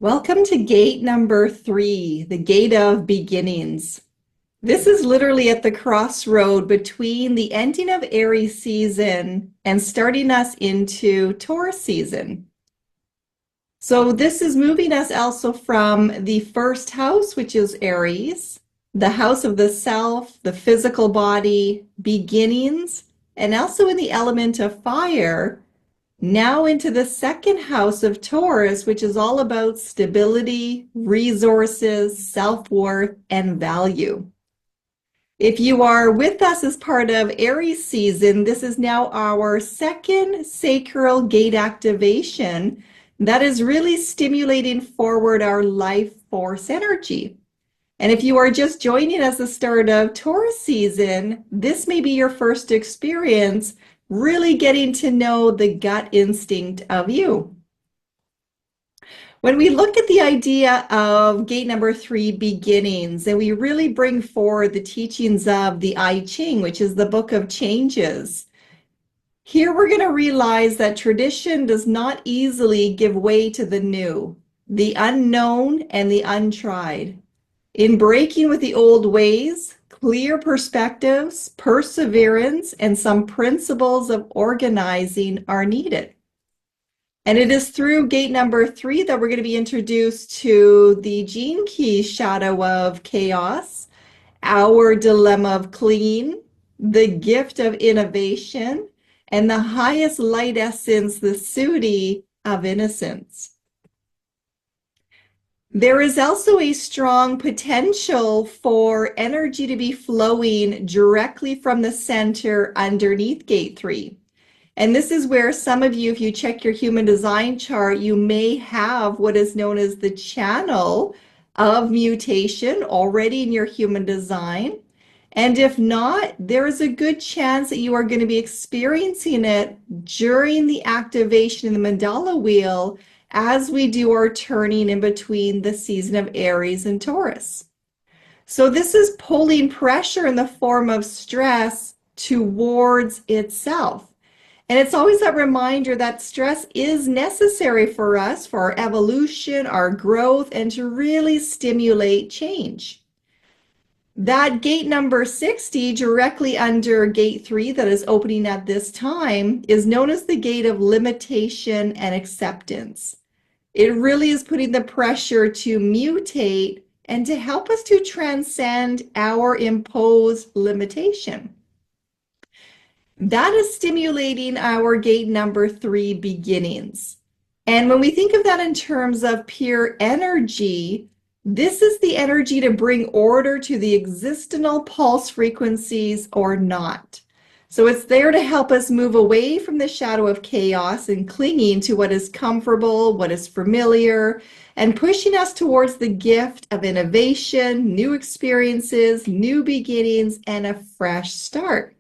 Welcome to gate number 3, the gate of beginnings. This is literally at the crossroad between the ending of Aries season and starting us into Taurus season. So this is moving us also from the first house, which is Aries, the house of the self, the physical body, beginnings, and also in the element of fire, now into the second house of Taurus, which is all about stability, resources, self-worth, and value. If you are with us as part of Aries season, this is now our second sacral gate activation that is really stimulating forward our life force energy. And if you are just joining us at the start of Taurus season, this may be your first experience really getting to know the gut instinct of you. When we look at the idea of gate number 3, beginnings, and we really bring forward the teachings of the I Ching, which is the book of changes, here we're going to realize that tradition does not easily give way to the new, the unknown, and the untried. In breaking with the old ways, clear perspectives, perseverance, and some principles of organizing are needed. And it is through gate number 3 that we're going to be introduced to the gene key shadow of chaos, our dilemma of clinging, the gift of innovation, and the highest light essence, the Siddhi of innocence. There is also a strong potential for energy to be flowing directly from the center underneath gate 3. And this is where some of you, if you check your human design chart, you may have what is known as the channel of mutation already in your human design. And if not, there is a good chance that you are going to be experiencing it during the activation in the mandala wheel as we do our turning in between the season of Aries and Taurus. So this is pulling pressure in the form of stress towards itself. And it's always that reminder that stress is necessary for us, for our evolution, our growth, and to really stimulate change. That gate number 60, directly under gate 3 that is opening at this time, is known as the gate of limitation and acceptance. It really is putting the pressure to mutate and to help us to transcend our imposed limitation. That is stimulating our gate number 3, beginnings. And when we think of that in terms of pure energy, this is the energy to bring order to the existential pulse frequencies or not. So it's there to help us move away from the shadow of chaos and clinging to what is comfortable, what is familiar, and pushing us towards the gift of innovation, new experiences, new beginnings, and a fresh start.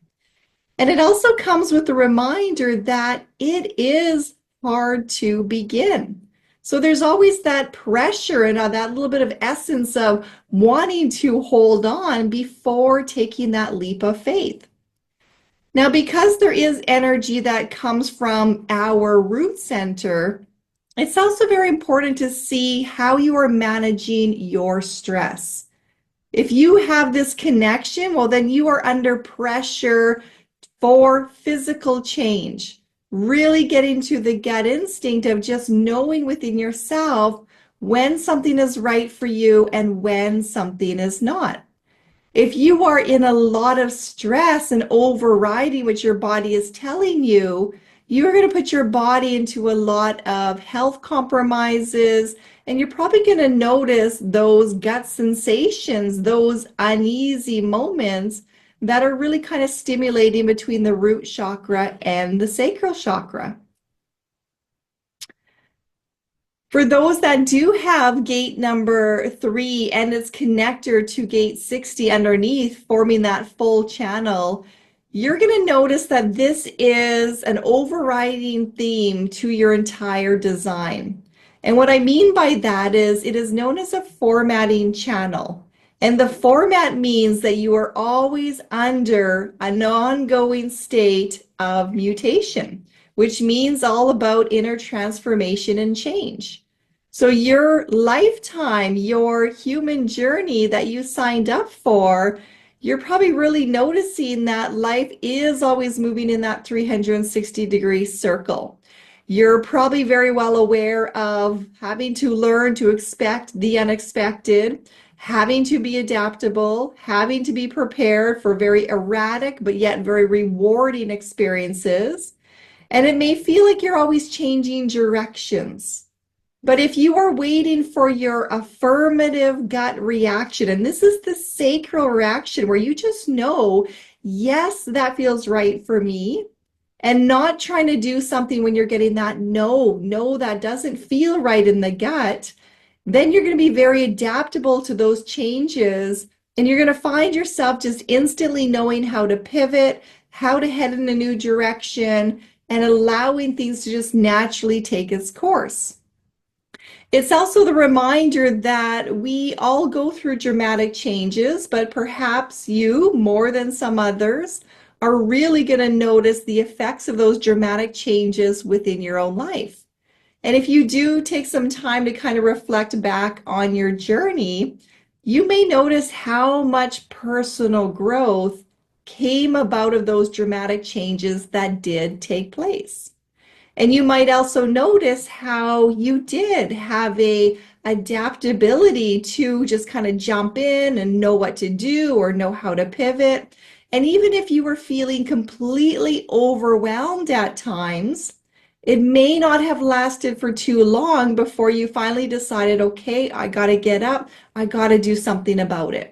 And it also comes with the reminder that it is hard to begin. So there's always that pressure and that little bit of essence of wanting to hold on before taking that leap of faith. Now, because there is energy that comes from our root center, it's also very important to see how you are managing your stress. If you have this connection, well, then you are under pressure for physical change, really getting to the gut instinct of just knowing within yourself when something is right for you and when something is not. If you are in a lot of stress and overriding what your body is telling you, you're going to put your body into a lot of health compromises, and you're probably going to notice those gut sensations, those uneasy moments that are really kind of stimulating between the root chakra and the sacral chakra. For those that do have gate number 3 and its connector to gate 60 underneath, forming that full channel, you're going to notice that this is an overriding theme to your entire design. And what I mean by that is it is known as a formatting channel. And the format means that you are always under an ongoing state of mutation, which means all about inner transformation and change. So your lifetime, your human journey that you signed up for, you're probably really noticing that life is always moving in that 360-degree circle. You're probably very well aware of having to learn to expect the unexpected, having to be adaptable, having to be prepared for very erratic but yet very rewarding experiences. And it may feel like you're always changing directions. But if you are waiting for your affirmative gut reaction, and this is the sacral reaction where you just know, yes, that feels right for me, and not trying to do something when you're getting that no, no, that doesn't feel right in the gut, then you're going to be very adaptable to those changes. And you're going to find yourself just instantly knowing how to pivot, how to head in a new direction, and allowing things to just naturally take its course. It's also the reminder that we all go through dramatic changes, but perhaps you, more than some others, are really going to notice the effects of those dramatic changes within your own life. And if you do take some time to kind of reflect back on your journey, you may notice how much personal growth came about of those dramatic changes that did take place. And you might also notice how you did have a adaptability to just kind of jump in and know what to do or know how to pivot. And even if you were feeling completely overwhelmed at times, it may not have lasted for too long before you finally decided, okay, I got to get up, I got to do something about it.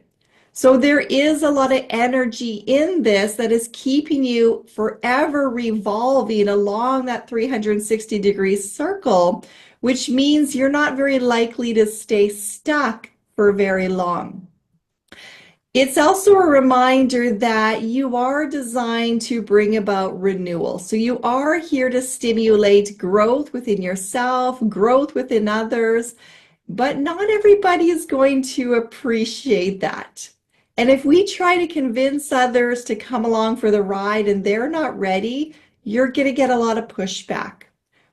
So there is a lot of energy in this that is keeping you forever revolving along that 360-degree circle, which means you're not very likely to stay stuck for very long. It's also a reminder that you are designed to bring about renewal. So you are here to stimulate growth within yourself, growth within others, but not everybody is going to appreciate that. And if we try to convince others to come along for the ride and they're not ready, you're going to get a lot of pushback.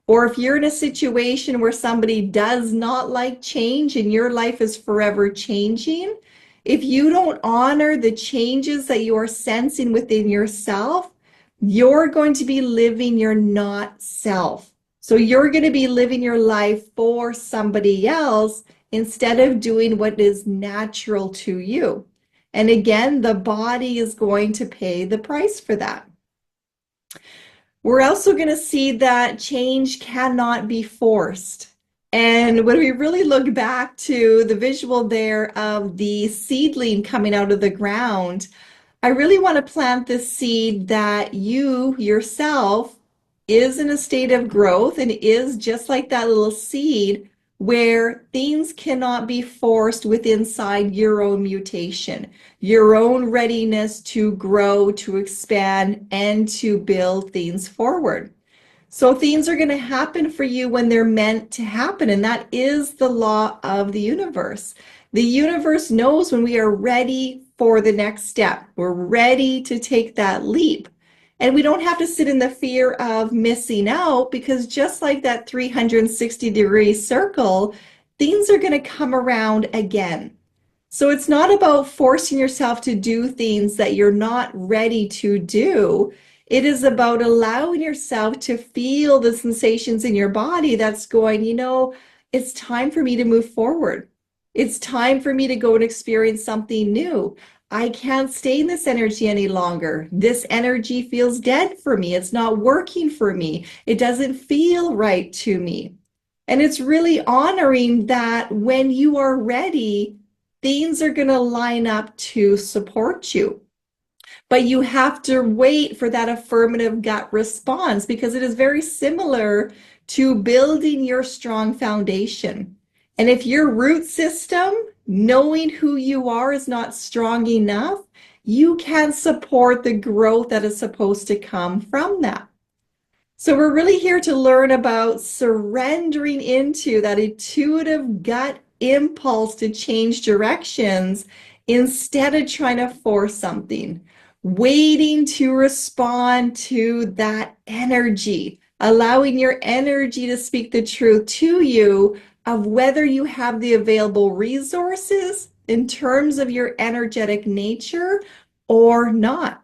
Or if you're in a situation where somebody does not like change and your life is forever changing, if you don't honor the changes that you are sensing within yourself, you're going to be living your not self. So you're going to be living your life for somebody else instead of doing what is natural to you. And again, the body is going to pay the price for that. We're also going to see that change cannot be forced. And when we really look back to the visual there of the seedling coming out of the ground, I really want to plant this seed that you yourself is in a state of growth and is just like that little seed where things cannot be forced with inside your own mutation, your own readiness to grow, to expand, and to build things forward. So things are going to happen for you when they're meant to happen, and that is the law of the universe. The universe knows when we are ready for the next step. We're ready to take that leap. And we don't have to sit in the fear of missing out, because just like that 360-degree circle, things are going to come around again. So it's not about forcing yourself to do things that you're not ready to do. It is about allowing yourself to feel the sensations in your body that's going, it's time for me to move forward. It's time for me to go and experience something new. I can't stay in this energy any longer. This energy feels dead for me. It's not working for me. It doesn't feel right to me. And it's really honoring that when you are ready, things are going to line up to support you. But you have to wait for that affirmative gut response, because it is very similar to building your strong foundation. And if your root system, knowing who you are, is not strong enough, you can't support the growth that is supposed to come from that. So we're really here to learn about surrendering into that intuitive gut impulse to change directions instead of trying to force something, waiting to respond to that energy, allowing your energy to speak the truth to you of whether you have the available resources in terms of your energetic nature or not.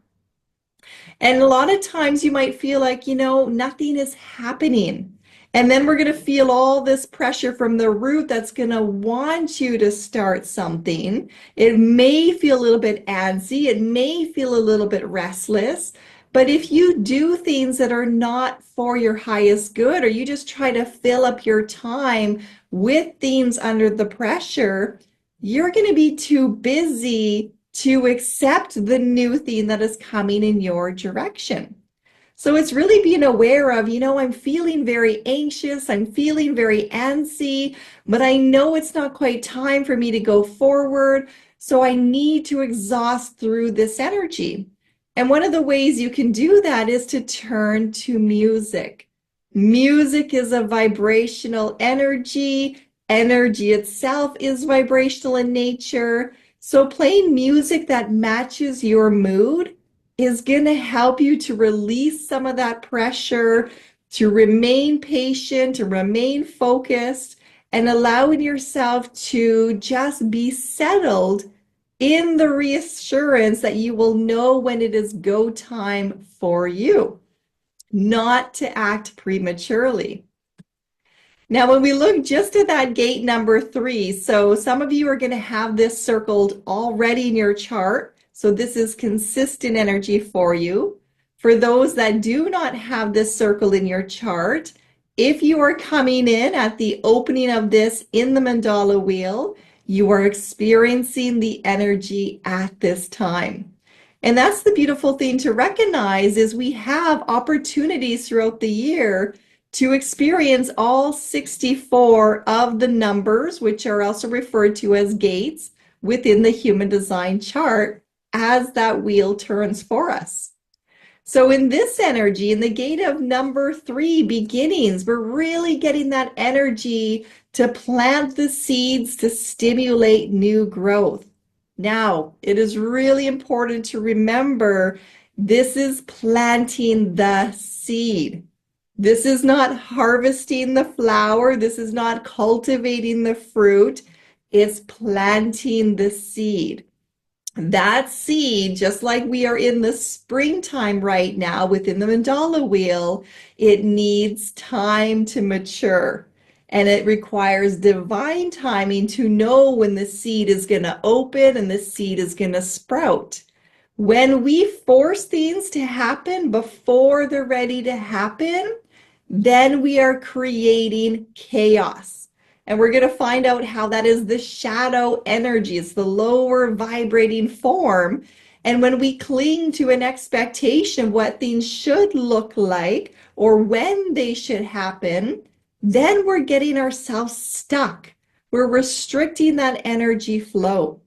And a lot of times you might feel like, nothing is happening. And then we're going to feel all this pressure from the root that's going to want you to start something. It may feel a little bit antsy. It may feel a little bit restless. But if you do things that are not for your highest good, or you just try to fill up your time with things under the pressure, you're going to be too busy to accept the new thing that is coming in your direction. So it's really being aware of, I'm feeling very anxious, I'm feeling very antsy, but I know it's not quite time for me to go forward. So I need to exhaust through this energy. And one of the ways you can do that is to turn to music. Music is a vibrational energy. Energy itself is vibrational in nature. So playing music that matches your mood is going to help you to release some of that pressure, to remain patient, to remain focused, and allowing yourself to just be settled in the reassurance that you will know when it is go time for you, not to act prematurely. Now, when we look just at that gate number 3, so some of you are going to have this circled already in your chart. So this is consistent energy for you. For those that do not have this circle in your chart, if you are coming in at the opening of this in the mandala wheel, you are experiencing the energy at this time. And that's the beautiful thing to recognize is we have opportunities throughout the year to experience all 64 of the numbers, which are also referred to as gates within the human design chart as that wheel turns for us. So in this energy, in the gate of number 3, beginnings, we're really getting that energy to plant the seeds to stimulate new growth. Now, it is really important to remember this is planting the seed. This is not harvesting the flower. This is not cultivating the fruit. It's planting the seed. That seed, just like we are in the springtime right now within the mandala wheel, it needs time to mature. And it requires divine timing to know when the seed is going to open and the seed is going to sprout. When we force things to happen before they're ready to happen, then we are creating chaos. And we're going to find out how that is the shadow energy. It's the lower vibrating form. And when we cling to an expectation of what things should look like or when they should happen, then we're getting ourselves stuck. We're restricting that energy flow.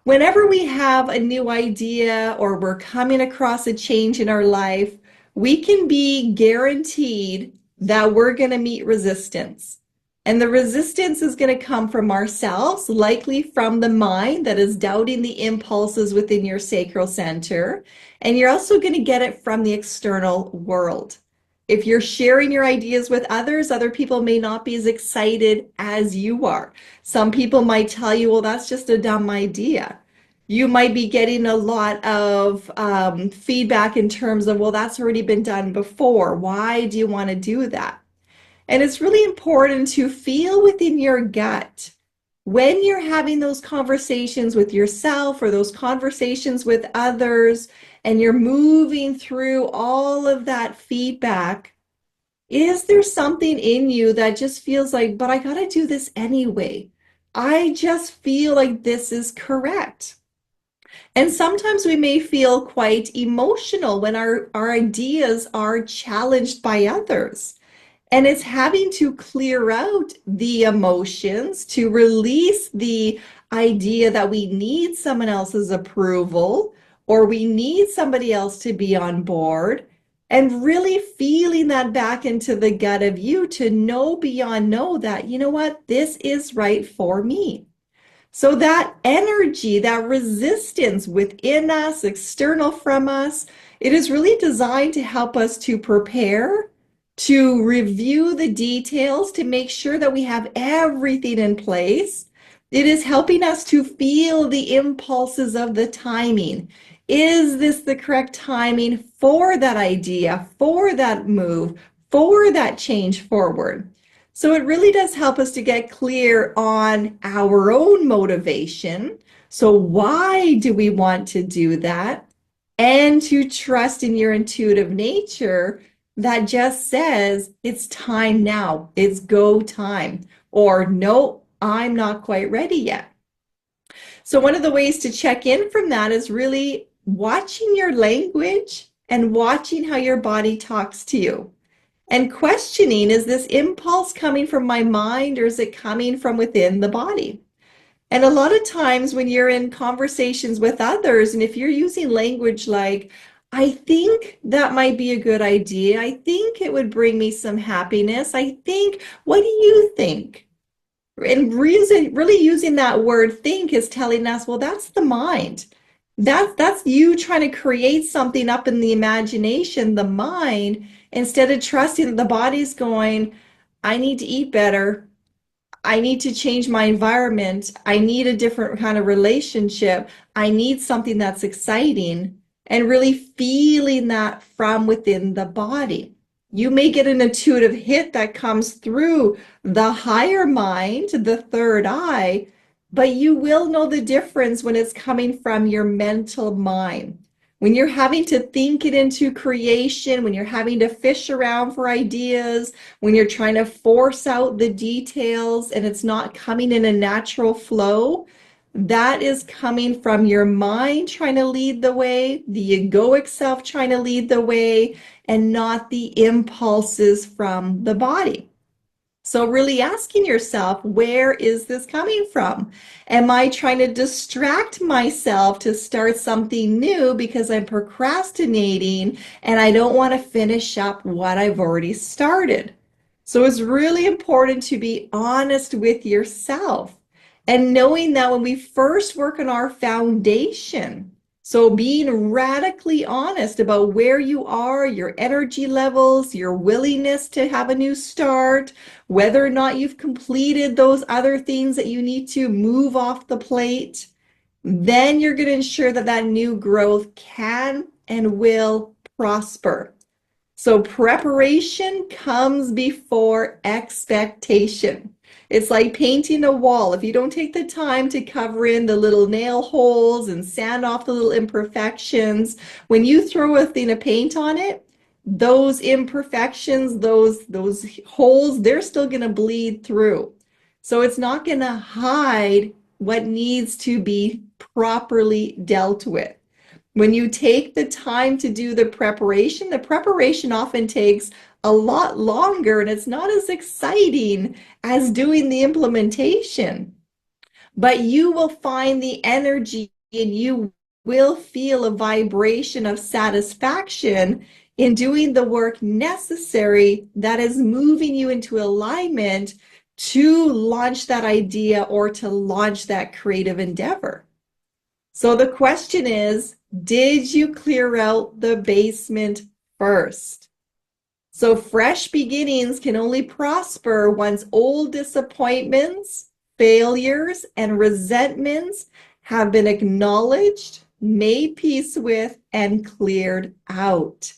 Whenever we have a new idea or we're coming across a change in our life, we can be guaranteed that we're going to meet resistance. And the resistance is going to come from ourselves, likely from the mind that is doubting the impulses within your sacral center. And you're also going to get it from the external world. If you're sharing your ideas with others, other people may not be as excited as you are. Some people might tell you, well, that's just a dumb idea. You might be getting a lot of feedback in terms of, well, that's already been done before. Why do you want to do that? And it's really important to feel within your gut when you're having those conversations with yourself or those conversations with others, and you're moving through all of that feedback. Is there something in you that just feels like, but I got to do this anyway? I just feel like this is correct. And sometimes we may feel quite emotional when our ideas are challenged by others. And it's having to clear out the emotions to release the idea that we need someone else's approval or we need somebody else to be on board, and really feeling that back into the gut of you to know beyond know that, you know what, this is right for me. So that energy, that resistance within us, external from us, it is really designed to help us to prepare to review the details to make sure that we have everything in place. It is helping us to feel the impulses of the timing. Is this the correct timing for that idea, for that move, for that change forward? So it really does help us to get clear on our own motivation. So why do we want to do that? And to trust in your intuitive nature that just says it's time now, it's go time, or no, I'm not quite ready yet. So one of the ways to check in from that is really watching your language and watching how your body talks to you. And questioning, is this impulse coming from my mind or is it coming from within the body? And a lot of times when you're in conversations with others, and if you're using language like, I think that might be a good idea. I think it would bring me some happiness. I think, what do you think? And really using that word think is telling us, well, that's the mind. That's you trying to create something up in the imagination, the mind, instead of trusting that the body's going, I need to eat better. I need to change my environment. I need a different kind of relationship. I need something that's exciting, and really feeling that from within the body. You may get an intuitive hit that comes through the higher mind, the third eye, but you will know the difference when it's coming from your mental mind. When you're having to think it into creation, when you're having to fish around for ideas, when you're trying to force out the details and it's not coming in a natural flow, that is coming from your mind trying to lead the way, the egoic self trying to lead the way, and not the impulses from the body. So really asking yourself, where is this coming from? Am I trying to distract myself to start something new because I'm procrastinating and I don't want to finish up what I've already started? So it's really important to be honest with yourself and knowing that when we first work on our foundation, so being radically honest about where you are, your energy levels, your willingness to have a new start, whether or not you've completed those other things that you need to move off the plate, then you're going to ensure that that new growth can and will prosper. So preparation comes before expectation. It's like painting a wall. If you don't take the time to cover in the little nail holes and sand off the little imperfections, when you throw a thing of paint on it, those imperfections, those holes, they're still going to bleed through. So it's not going to hide what needs to be properly dealt with. When you take the time to do the preparation often takes a lot longer and it's not as exciting as doing the implementation. But you will find the energy and you will feel a vibration of satisfaction in doing the work necessary that is moving you into alignment to launch that idea or to launch that creative endeavor. So the question is, did you clear out the basement first? So fresh beginnings can only prosper once old disappointments, failures, and resentments have been acknowledged, made peace with, and cleared out.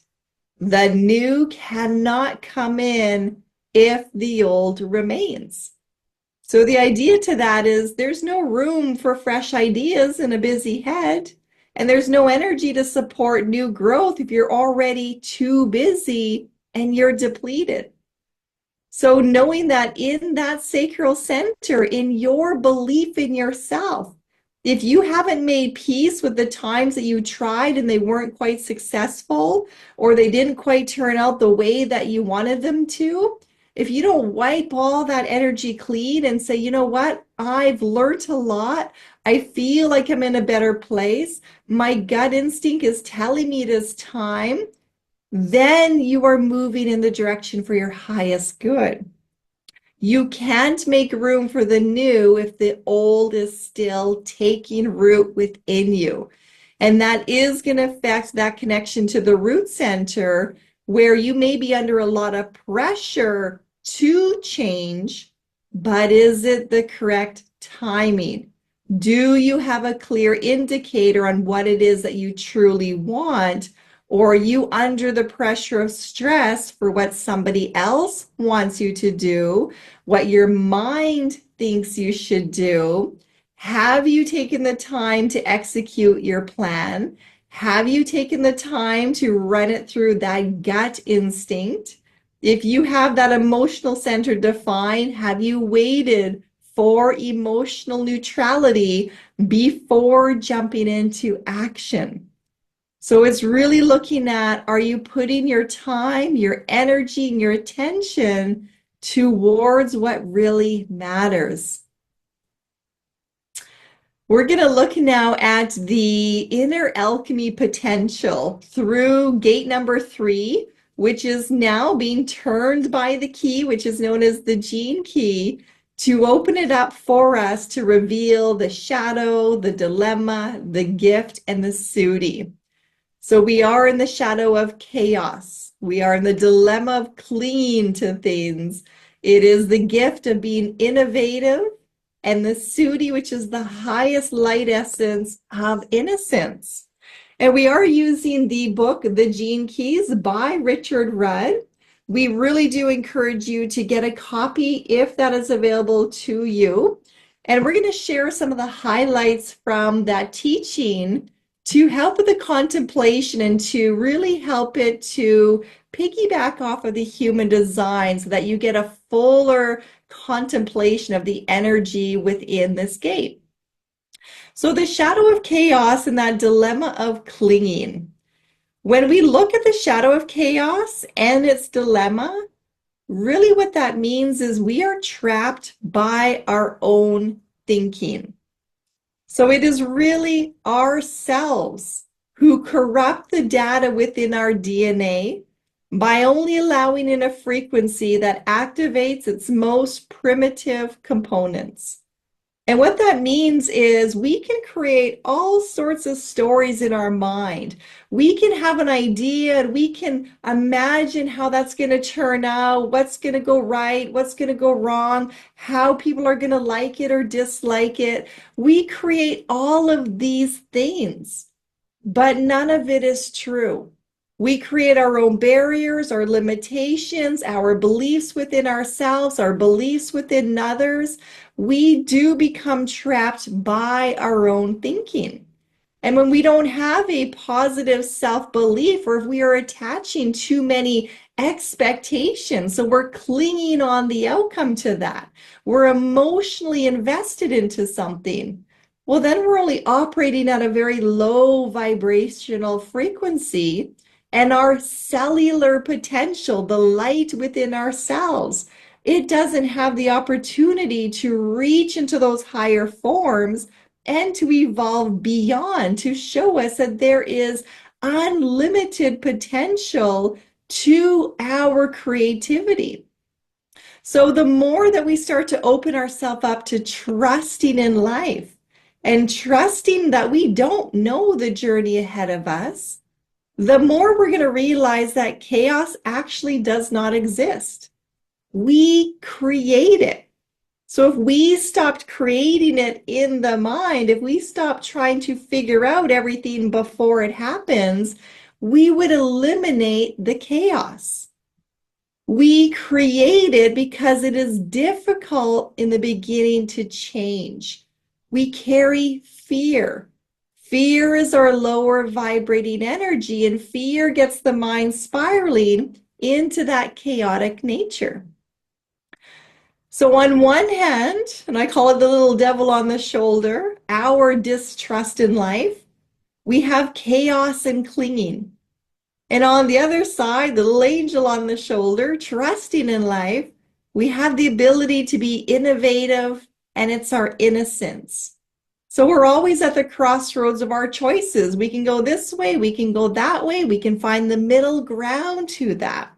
The new cannot come in if the old remains. So the idea to that is there's no room for fresh ideas in a busy head, and there's no energy to support new growth if you're already too busy and you're depleted. So knowing that in that sacral center, in your belief in yourself, if you haven't made peace with the times that you tried and they weren't quite successful, or they didn't quite turn out the way that you wanted them to, if you don't wipe all that energy clean and say, you know what, I've learned a lot, I feel like I'm in a better place, my gut instinct is telling me it is time, then you are moving in the direction for your highest good. You can't make room for the new if the old is still taking root within you. And that is going to affect that connection to the root center, where you may be under a lot of pressure to change, but is it the correct timing? Do you have a clear indicator on what it is that you truly want? Or are you under the pressure of stress for what somebody else wants you to do, what your mind thinks you should do? Have you taken the time to execute your plan? Have you taken the time to run it through that gut instinct? If you have that emotional center defined, have you waited for emotional neutrality before jumping into action? So it's really looking at, are you putting your time, your energy, and your attention towards what really matters? We're going to look now at the inner alchemy potential through gate number 3, which is now being turned by the key, which is known as the gene key, to open it up for us to reveal the shadow, the dilemma, the gift, and the Siddhi. So we are in the shadow of chaos. We are in the dilemma of clinging to things. It is the gift of being innovative, and the Siddhi, which is the highest light essence of innocence. And we are using the book, The Gene Keys by Richard Rudd. We really do encourage you to get a copy if that is available to you. And we're going to share some of the highlights from that teaching to help with the contemplation and to really help it to piggyback off of the human design so that you get a fuller contemplation of the energy within this gate. So the shadow of chaos and that dilemma of clinging. When we look at the shadow of chaos and its dilemma, really what that means is we are trapped by our own thinking. So it is really ourselves who corrupt the data within our DNA by only allowing in a frequency that activates its most primitive components. And what that means is we can create all sorts of stories in our mind. We can have an idea and we can imagine how that's going to turn out, what's going to go right, what's going to go wrong, how people are going to like it or dislike it. We create all of these things, but none of it is true. We create our own barriers, our limitations, our beliefs within ourselves, our beliefs within others. We do become trapped by our own thinking. And when we don't have a positive self-belief, or if we are attaching too many expectations, so we're clinging on the outcome to that, we're emotionally invested into something, well, then we're only operating at a very low vibrational frequency. And our cellular potential, the light within our cells, it doesn't have the opportunity to reach into those higher forms and to evolve beyond, to show us that there is unlimited potential to our creativity. So the more that we start to open ourselves up to trusting in life and trusting that we don't know the journey ahead of us, the more we're going to realize that chaos actually does not exist. We create it. So if we stopped creating it in the mind, if we stopped trying to figure out everything before it happens, we would eliminate the chaos. We create it because it is difficult in the beginning to change. We carry fear. Fear is our lower vibrating energy, and fear gets the mind spiraling into that chaotic nature. So on one hand, and I call it the little devil on the shoulder, our distrust in life, we have chaos and clinging. And on the other side, the little angel on the shoulder, trusting in life, we have the ability to be innovative, and it's our innocence. So we're always at the crossroads of our choices. We can go this way, we can go that way, we can find the middle ground to that.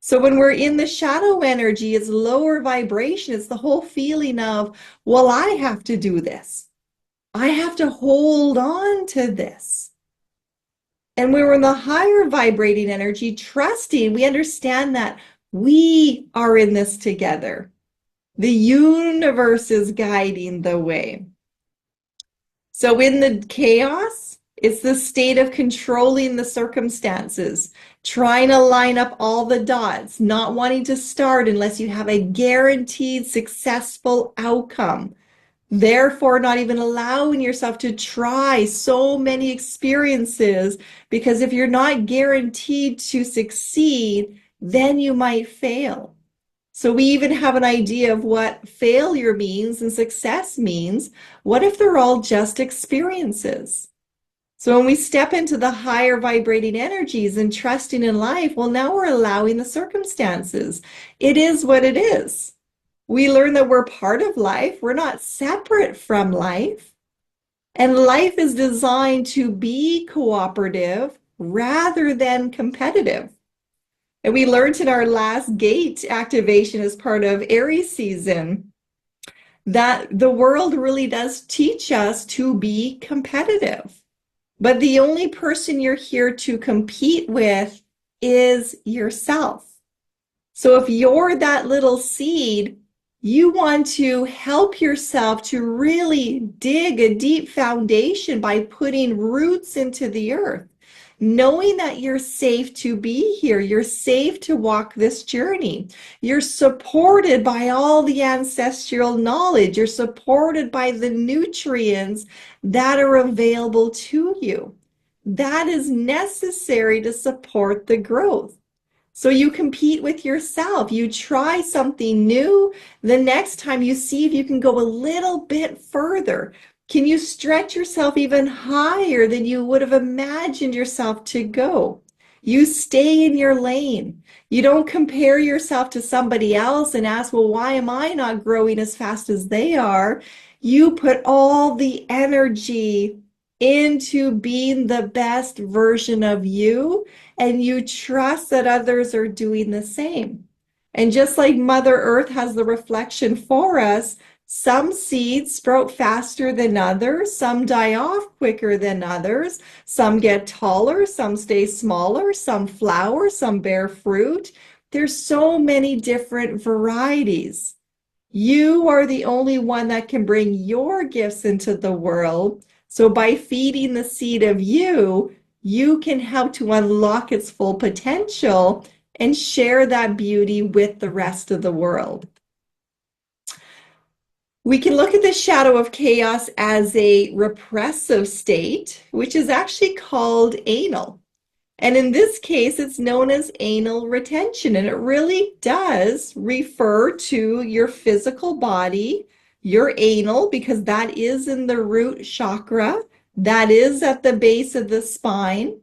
So when we're in the shadow energy, it's lower vibration. It's the whole feeling of, well, I have to do this. I have to hold on to this. And when we're in the higher vibrating energy, trusting, we understand that we are in this together. The universe is guiding the way. So in the chaos, it's the state of controlling the circumstances, trying to line up all the dots, not wanting to start unless you have a guaranteed successful outcome. Therefore, not even allowing yourself to try so many experiences, because if you're not guaranteed to succeed, then you might fail. So we even have an idea of what failure means and success means. What if they're all just experiences? So when we step into the higher vibrating energies and trusting in life, well, now we're allowing the circumstances. It is what it is. We learn that we're part of life. We're not separate from life. And life is designed to be cooperative rather than competitive. And we learned in our last gate activation as part of Aries season that the world really does teach us to be competitive. But the only person you're here to compete with is yourself. So if you're that little seed, you want to help yourself to really dig a deep foundation by putting roots into the earth. Knowing that you're safe to be here, you're safe to walk this journey. You're supported by all the ancestral knowledge. You're supported by the nutrients that are available to you. That is necessary to support the growth. So you compete with yourself. You try something new. The next time you see if you can go a little bit further. Can you stretch yourself even higher than you would have imagined yourself to go? You stay in your lane. You don't compare yourself to somebody else and ask, well, why am I not growing as fast as they are? You put all the energy into being the best version of you, and you trust that others are doing the same. And just like Mother Earth has the reflection for us, some seeds sprout faster than others, some die off quicker than others, some get taller, some stay smaller, some flower, some bear fruit. There's so many different varieties. You are the only one that can bring your gifts into the world. So by feeding the seed of you, you can help to unlock its full potential and share that beauty with the rest of the world. We can look at the shadow of chaos as a repressive state, which is actually called anal. And in this case, it's known as anal retention. And it really does refer to your physical body, your anal, because that is in the root chakra, that is at the base of the spine.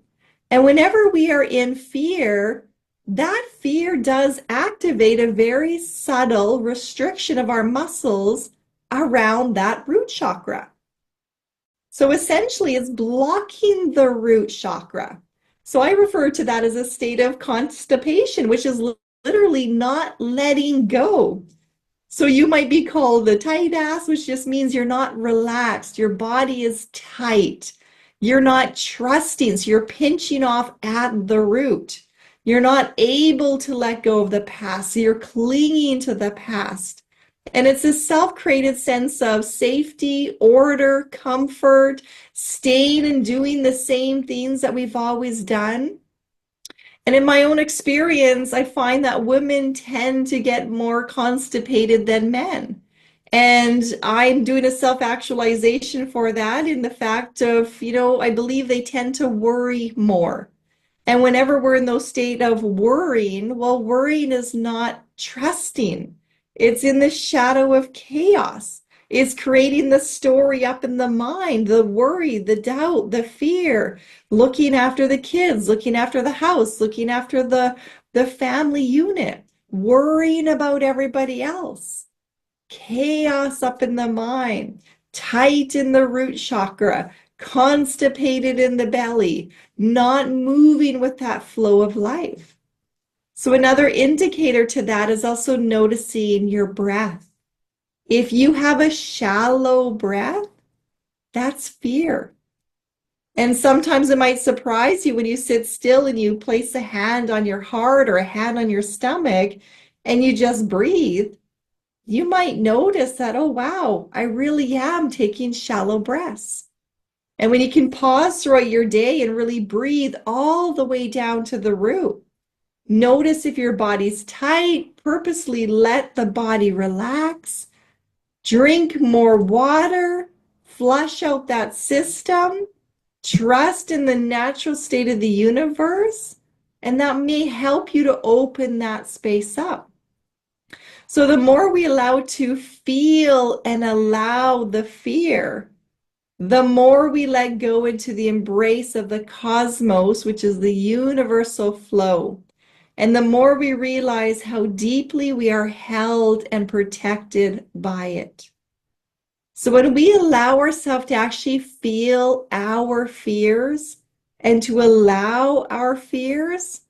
And whenever we are in fear, that fear does activate a very subtle restriction of our muscles around that root chakra. So essentially, it's blocking the root chakra. So I refer to that as a state of constipation, which is literally not letting go. So you might be called the tight ass, which just means you're not relaxed. Your body is tight. You're not trusting. So you're pinching off at the root. You're not able to let go of the past. So you're clinging to the past. And it's a self-created sense of safety, order, comfort, staying and doing the same things that we've always done. And in my own experience, I find that women tend to get more constipated than men. And I'm doing a self-actualization for that in the fact of, I believe they tend to worry more. And whenever we're in those state of worrying, well, worrying is not trusting. It's in the shadow of chaos. It's creating the story up in the mind, the worry, the doubt, the fear, looking after the kids, looking after the house, looking after the family unit, worrying about everybody else. Chaos up in the mind, tight in the root chakra, constipated in the belly, not moving with that flow of life. So another indicator to that is also noticing your breath. If you have a shallow breath, that's fear. And sometimes it might surprise you when you sit still and you place a hand on your heart or a hand on your stomach and you just breathe. You might notice that, oh, wow, I really am taking shallow breaths. And when you can pause throughout your day and really breathe all the way down to the root, notice if your body's tight, purposely let the body relax, drink more water, flush out that system, trust in the natural state of the universe, and that may help you to open that space up. So the more we allow to feel and allow the fear, the more we let go into the embrace of the cosmos, which is the universal flow. And the more we realize how deeply we are held and protected by it. So when we allow ourselves to actually feel our fears and to allow our fears,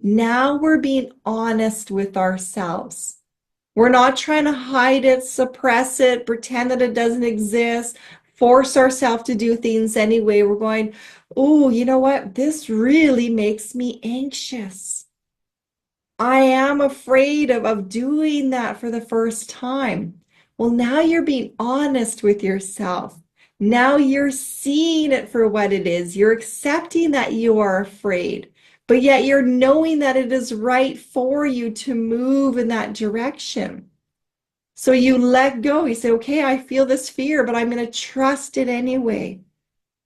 now we're being honest with ourselves. We're not trying to hide it, suppress it, pretend that it doesn't exist, force ourselves to do things anyway. We're going, oh, you know what? This really makes me anxious. I am afraid of doing that for the first time. Well, now you're being honest with yourself. Now you're seeing it for what it is. You're accepting that you are afraid, but yet you're knowing that it is right for you to move in that direction. So you let go. You say, okay, I feel this fear, but I'm going to trust it anyway.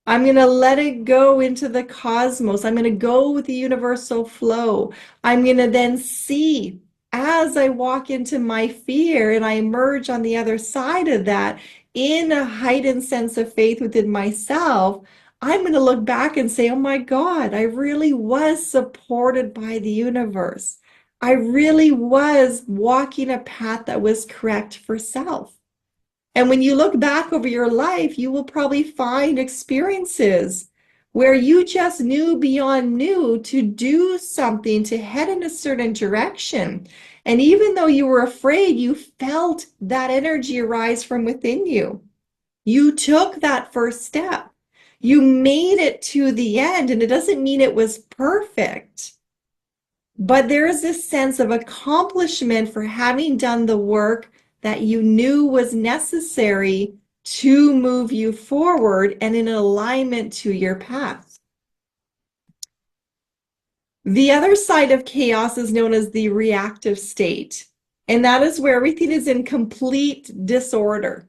I'm going to let it go into the cosmos. I'm going to go with the universal flow. I'm going to then see as I walk into my fear and I emerge on the other side of that in a heightened sense of faith within myself. I'm going to look back and say, oh my God, I really was supported by the universe. I really was walking a path that was correct for self. And when you look back over your life, you will probably find experiences where you just knew beyond knew to do something, to head in a certain direction. And even though you were afraid, you felt that energy arise from within you. You took that first step. You made it to the end, and it doesn't mean it was perfect. But there is this sense of accomplishment for having done the work that you knew was necessary to move you forward and in alignment to your path. The other side of chaos is known as the reactive state, and that is where everything is in complete disorder.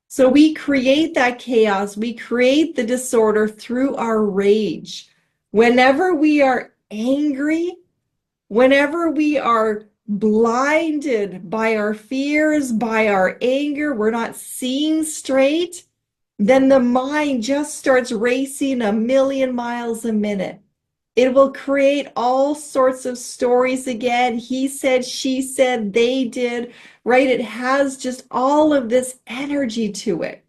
So we create that chaos, we create the disorder through our rage. Whenever we are angry, whenever we are blinded by our fears, by our anger, we're not seeing straight, then the mind just starts racing a million miles a minute. It will create all sorts of stories again. He said, she said, they did, right? It has just all of this energy to it.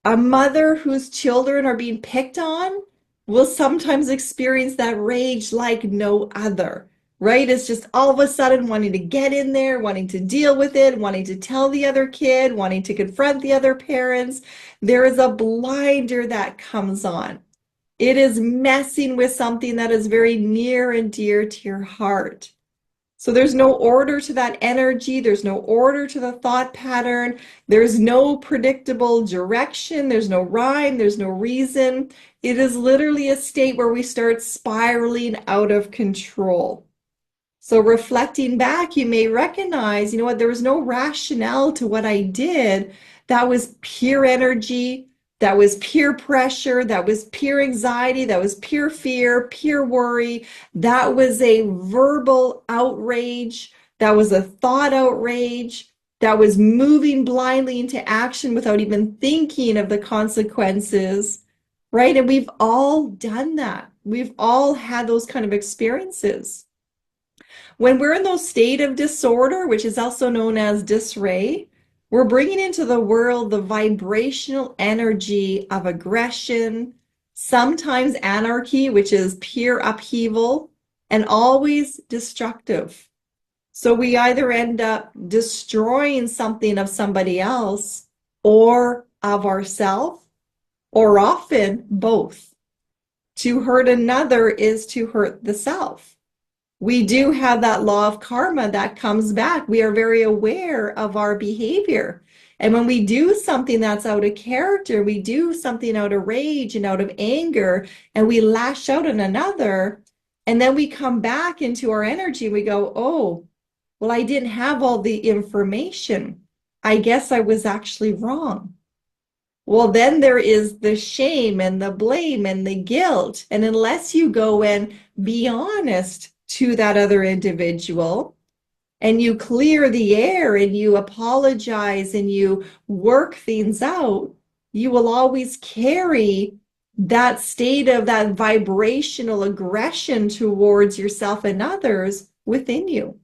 A mother whose children are being picked on will sometimes experience that rage like no other, right? It's just all of a sudden wanting to get in there, wanting to deal with it, wanting to tell the other kid, wanting to confront the other parents. There is a blinder that comes on. It is messing with something that is very near and dear to your heart. So there's no order to that energy. There's no order to the thought pattern. There's no predictable direction. There's no rhyme. There's no reason. It is literally a state where we start spiraling out of control. So reflecting back, you may recognize, you know what, there was no rationale to what I did. That was pure energy. That was peer pressure. That was pure anxiety. That was pure fear, pure worry. That was a verbal outrage. That was a thought outrage. That was moving blindly into action without even thinking of the consequences, right? And we've all done that. We've all had those kind of experiences. When we're in those state of disorder, which is also known as disarray, we're bringing into the world the vibrational energy of aggression, sometimes anarchy, which is pure upheaval, and always destructive. So we either end up destroying something of somebody else or of ourselves, or often both. To hurt another is to hurt the self. We do have that law of karma that comes back. We are very aware of our behavior. And when we do something that's out of character, we do something out of rage and out of anger, and we lash out on another, and then we come back into our energy, we go, oh, well, I didn't have all the information. I guess I was actually wrong. Well, then there is the shame and the blame and the guilt. And unless you go and be honest to that other individual and you clear the air and you apologize and you work things out, you will always carry that state of that vibrational aggression towards yourself and others within you.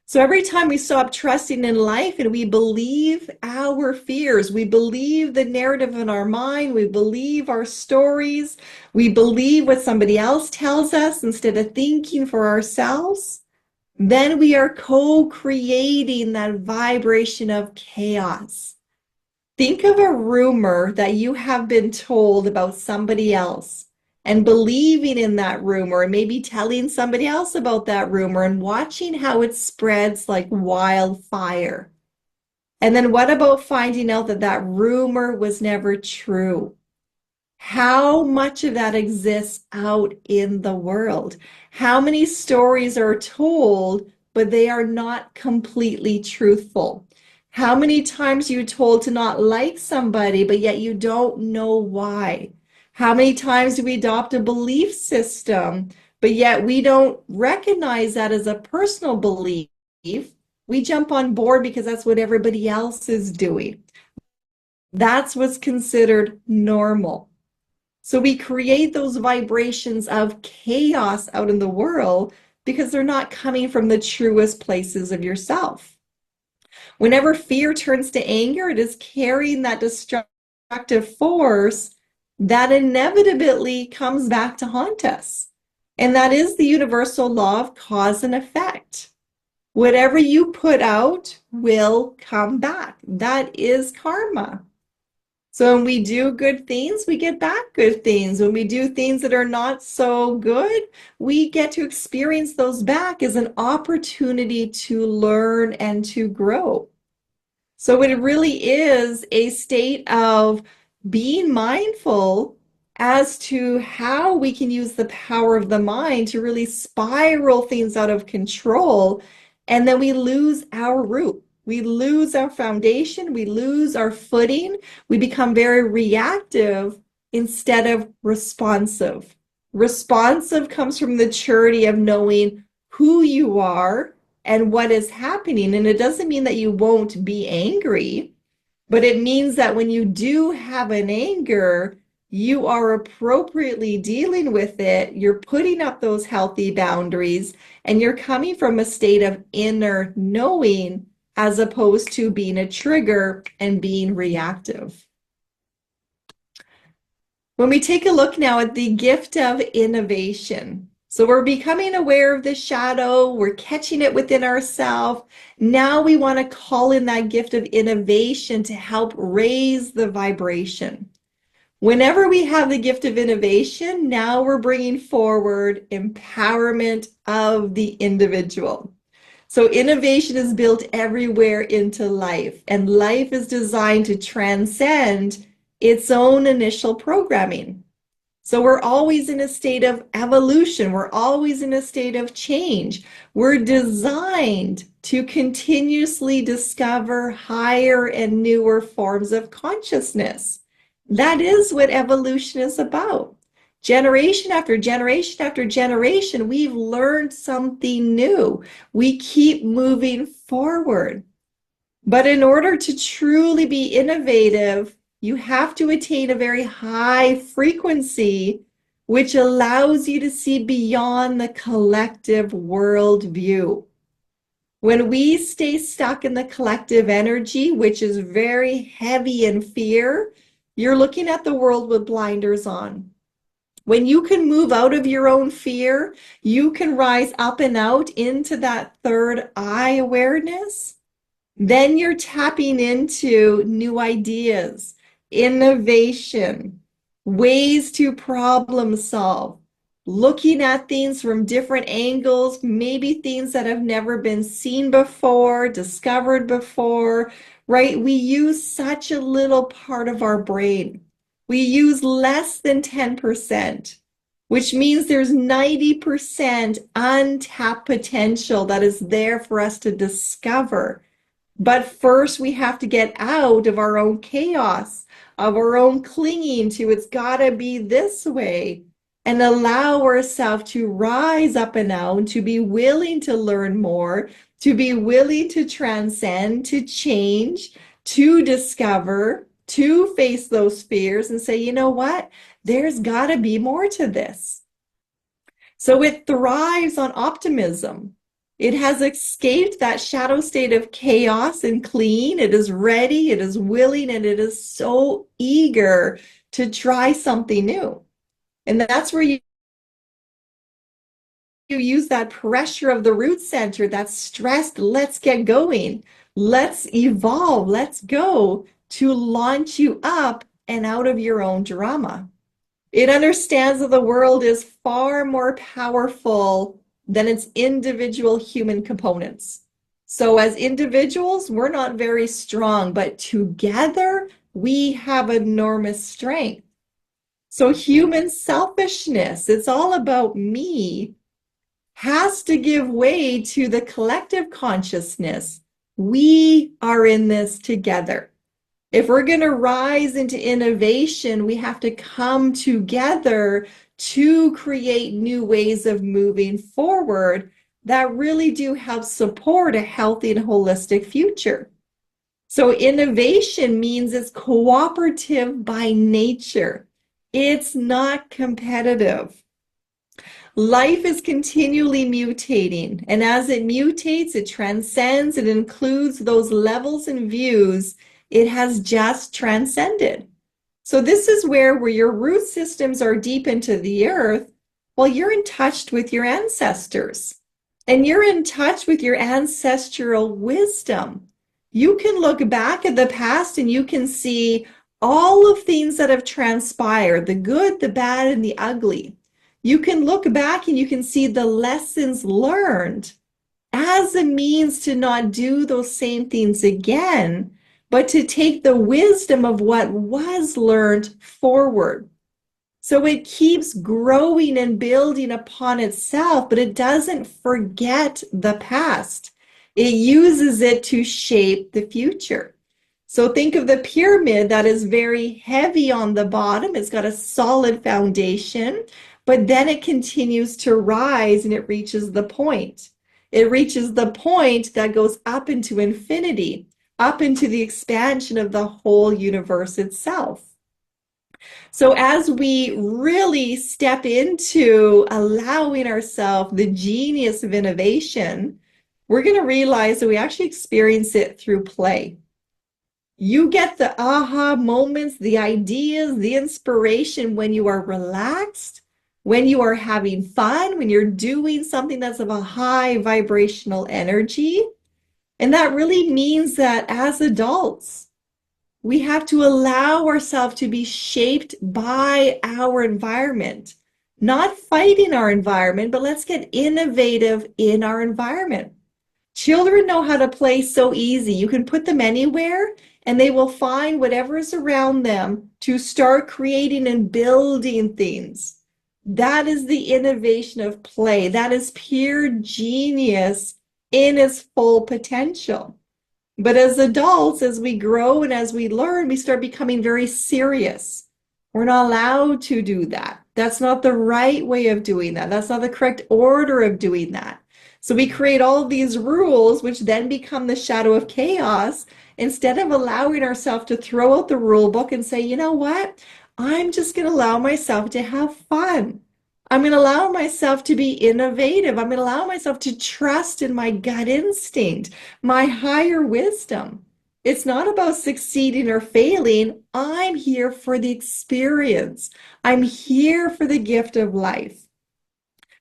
So every time we stop trusting in life and we believe our fears, we believe the narrative in our mind, we believe our stories, we believe what somebody else tells us instead of thinking for ourselves, then we are co-creating that vibration of chaos. Think of a rumor that you have been told about somebody else and believing in that rumor and maybe telling somebody else about that rumor and watching how it spreads like wildfire. And then what about finding out that that rumor was never true? How much of that exists out in the world? How many stories are told, but they are not completely truthful? How many times are you told to not like somebody, but yet you don't know why? How many times do we adopt a belief system, but yet we don't recognize that as a personal belief? We jump on board because that's what everybody else is doing. That's what's considered normal. So we create those vibrations of chaos out in the world because they're not coming from the truest places of yourself. Whenever fear turns to anger, it is carrying that destructive force that inevitably comes back to haunt us. And that is the universal law of cause and effect. Whatever you put out will come back. That is karma. So when we do good things, we get back good things. When we do things that are not so good, we get to experience those back as an opportunity to learn and to grow. So it really is a state of being mindful as to how we can use the power of the mind to really spiral things out of control, and then we lose our root. We lose our foundation, we lose our footing, we become very reactive instead of responsive. Responsive comes from the maturity of knowing who you are and what is happening. And it doesn't mean that you won't be angry, but it means that when you do have an anger, you are appropriately dealing with it. You're putting up those healthy boundaries and you're coming from a state of inner knowing as opposed to being a trigger and being reactive. When we take a look now at the gift of innovation, so we're becoming aware of the shadow, we're catching it within ourselves. Now we want to call in that gift of innovation to help raise the vibration. Whenever we have the gift of innovation, now we're bringing forward empowerment of the individual. So innovation is built everywhere into life, and life is designed to transcend its own initial programming. So we're always in a state of evolution. We're always in a state of change. We're designed to continuously discover higher and newer forms of consciousness. That is what evolution is about. Generation after generation after generation, we've learned something new. We keep moving forward. But in order to truly be innovative, you have to attain a very high frequency, which allows you to see beyond the collective worldview. When we stay stuck in the collective energy, which is very heavy in fear, you're looking at the world with blinders on. When you can move out of your own fear, you can rise up and out into that third eye awareness. Then you're tapping into new ideas, innovation, ways to problem solve, looking at things from different angles, maybe things that have never been seen before, discovered before, right? We use such a little part of our brain. We use less than 10%, which means there's 90% untapped potential that is there for us to discover. But first, we have to get out of our own chaos, of our own clinging to it's got to be this way, and allow ourselves to rise up and out, to be willing to learn more, to be willing to transcend, to change, to discover, to face those fears and say, you know what? There's got to be more to this. So it thrives on optimism. It has escaped that shadow state of chaos and clean. It is ready, it is willing, and it is so eager to try something new. And that's where you use that pressure of the root center, that stressed, let's get going, let's evolve, let's go, to launch you up and out of your own drama. It understands that the world is far more powerful than its individual human components. So as individuals, we're not very strong, but together we have enormous strength. So human selfishness, it's all about me, has to give way to the collective consciousness. We are in this together. If we're going to rise into innovation, we have to come together to create new ways of moving forward that really do help support a healthy and holistic future. So innovation means it's cooperative by nature. It's not competitive. Life is continually mutating, and as it mutates, it transcends, it includes those levels and views it has just transcended. So this is where your root systems are deep into the earth, while you're in touch with your ancestors, and you're in touch with your ancestral wisdom. You can look back at the past and you can see all of things that have transpired, the good, the bad, and the ugly. You can look back and you can see the lessons learned as a means to not do those same things again, but to take the wisdom of what was learned forward. So it keeps growing and building upon itself, but it doesn't forget the past. It uses it to shape the future. So think of the pyramid that is very heavy on the bottom. It's got a solid foundation, but then it continues to rise and it reaches the point. It reaches the point that goes up into infinity, up into the expansion of the whole universe itself. So as we really step into allowing ourselves the genius of innovation, we're going to realize that we actually experience it through play. You get the aha moments, the ideas, the inspiration when you are relaxed, when you are having fun, when you're doing something that's of a high vibrational energy. And that really means that as adults, we have to allow ourselves to be shaped by our environment, not fighting our environment, but let's get innovative in our environment. Children know how to play so easy. You can put them anywhere and they will find whatever is around them to start creating and building things. That is the innovation of play. That is pure genius in its full potential. But as adults, as we grow and as we learn, we start becoming very serious. We're not allowed to do that. That's not the right way of doing that. That's not the correct order of doing that. So we create all of these rules, which then become the shadow of chaos, instead of allowing ourselves to throw out the rule book and say, you know what? I'm just going to allow myself to have fun. I'm going to allow myself to be innovative. I'm going to allow myself to trust in my gut instinct, my higher wisdom. It's not about succeeding or failing. I'm here for the experience. I'm here for the gift of life.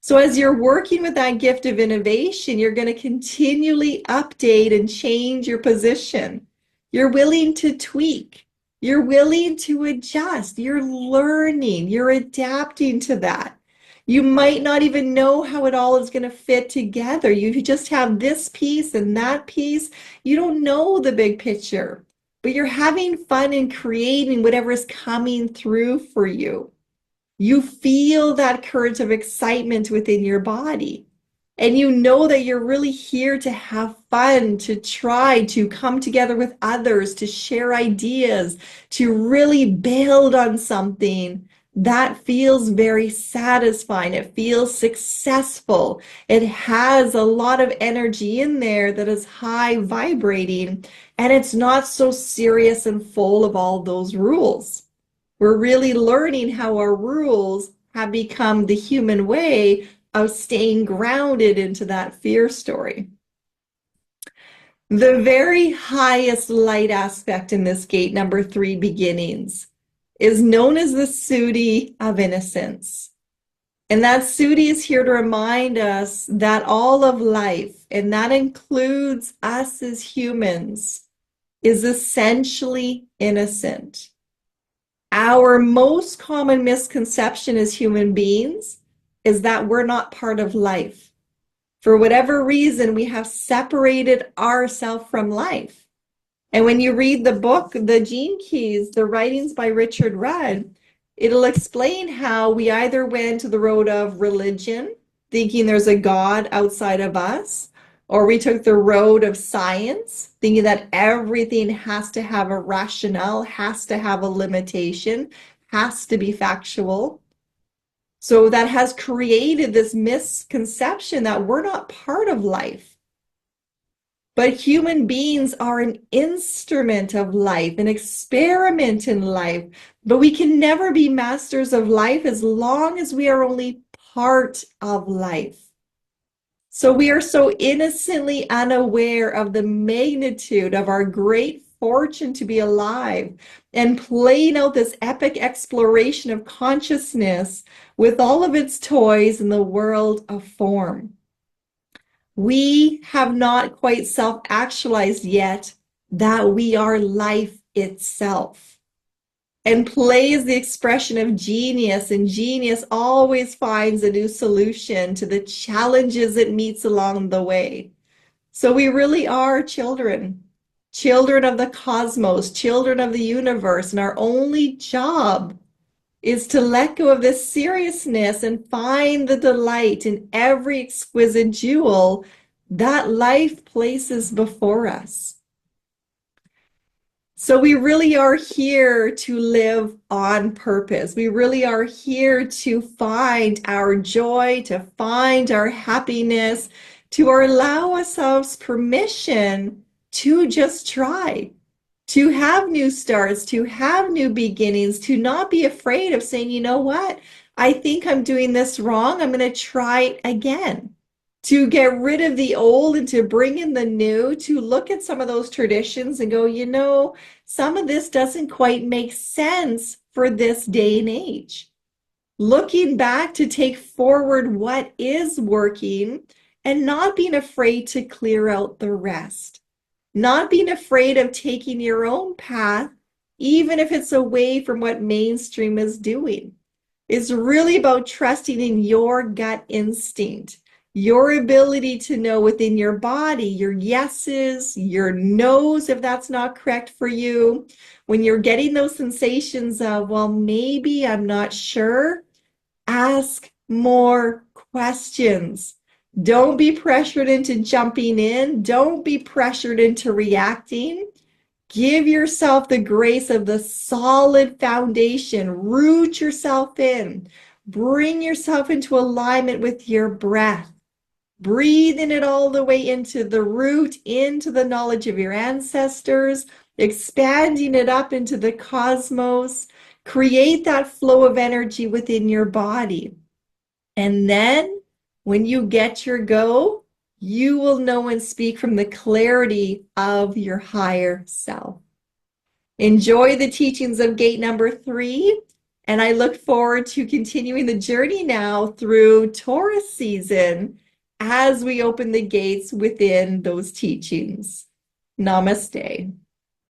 So as you're working with that gift of innovation, you're going to continually update and change your position. You're willing to tweak. You're willing to adjust. You're learning. You're adapting to that. You might not even know how it all is going to fit together. You just have this piece and that piece. You don't know the big picture, but you're having fun and creating whatever is coming through for you. You feel that current of excitement within your body. And you know that you're really here to have fun, to try to come together with others, to share ideas, to really build on something that feels very satisfying. It feels successful. It has a lot of energy in there that is high vibrating, and it's not so serious and full of all those rules. We're really learning how our rules have become the human way of staying grounded into that fear story. The very highest light aspect in this gate number 3, beginnings, is known as the Siddhi of Innocence. And that Siddhi is here to remind us that all of life, and that includes us as humans, is essentially innocent. Our most common misconception as human beings is that we're not part of life. For whatever reason, we have separated ourselves from life. And when you read the book, The Gene Keys, the writings by Richard Rudd, it'll explain how we either went the road of religion, thinking there's a God outside of us, or we took the road of science, thinking that everything has to have a rationale, has to have a limitation, has to be factual. So that has created this misconception that we're not part of life. But human beings are an instrument of life, an experiment in life. But we can never be masters of life as long as we are only part of life. So we are so innocently unaware of the magnitude of our great fortune to be alive and playing out this epic exploration of consciousness with all of its toys in the world of form. We have not quite self-actualized yet that we are life itself. And play is the expression of genius, and genius always finds a new solution to the challenges it meets along the way. So we really are children, children of the cosmos, children of the universe, and our only job is to let go of this seriousness and find the delight in every exquisite jewel that life places before us. So we really are here to live on purpose. We really are here to find our joy, to find our happiness, to allow ourselves permission to just try, to have new starts, to have new beginnings, to not be afraid of saying, you know what, I think I'm doing this wrong. I'm going to try it again. To get rid of the old and to bring in the new, to look at some of those traditions and go, you know, some of this doesn't quite make sense for this day and age. Looking back to take forward what is working and not being afraid to clear out the rest. Not being afraid of taking your own path, even if it's away from what mainstream is doing. It's really about trusting in your gut instinct, your ability to know within your body, your yeses, your nos, if that's not correct for you. When you're getting those sensations of, well, maybe I'm not sure, ask more questions. Don't be pressured into jumping in. Don't be pressured into reacting. Give yourself the grace of the solid foundation. Root yourself in. Bring yourself into alignment with your breath. Breathing it all the way into the root, into the knowledge of your ancestors, expanding it up into the cosmos. Create that flow of energy within your body. And then when you get your go, you will know and speak from the clarity of your higher self. Enjoy the teachings of gate number 3. And I look forward to continuing the journey now through Taurus season as we open the gates within those teachings. Namaste.